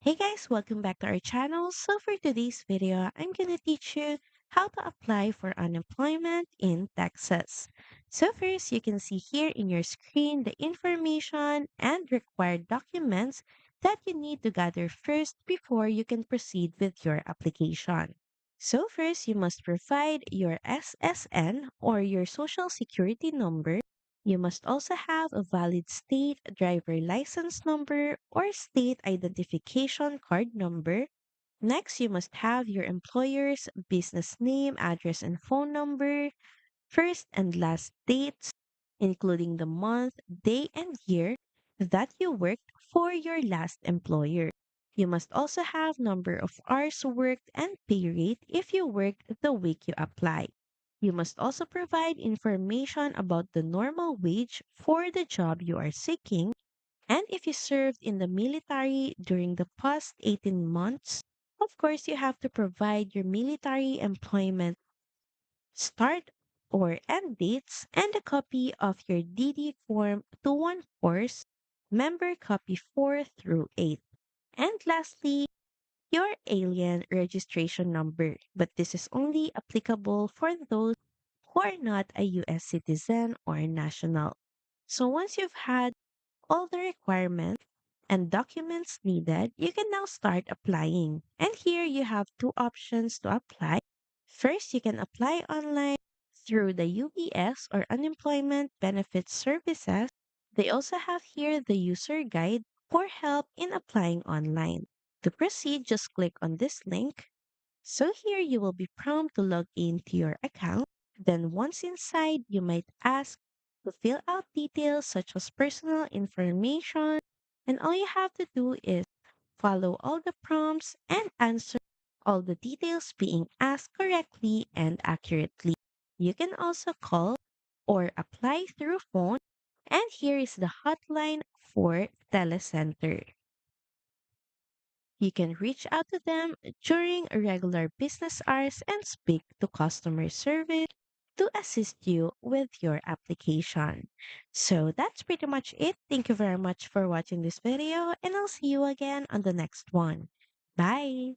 Hey guys, welcome back to our channel. So for today's video, I'm gonna teach you how to apply for unemployment in Texas. So first, you can see here in your screen the information and required documents that you need to gather first before you can proceed with your application. So first, you must provide your SSN or your social security number. You must also have a valid state driver license number or state identification card number. Next, you must have your employer's business name, address, and phone number, first and last dates, including the month, day, and year that you worked for your last employer. You must also have number of hours worked and pay rate if you worked the week you apply. You must also provide information about the normal wage for the job you are seeking, and if you served in the military during the past 18 months. Of course, you have to provide your military employment start or end dates, and a copy of your DD Form 214 course, member copy 4 through 8. And lastly, your alien registration number. But this is only applicable for those who are not a US citizen or national. So once you've had all the requirements and documents needed, you can now start applying. And here you have two options to apply. First, you can apply online through the UBS or Unemployment Benefits Services. They also have here the user guide for help in applying online. To proceed, just click on this link. So here you will be prompted to log into your account. Then once inside, you might ask to fill out details such as personal information. And all you have to do is follow all the prompts and answer all the details being asked correctly and accurately. You can also call or apply through phone. And here is the hotline for telecenter. You can reach out to them during regular business hours and speak to customer service to assist you with your application. So that's pretty much it. Thank you very much for watching this video, and I'll see you again on the next one. Bye.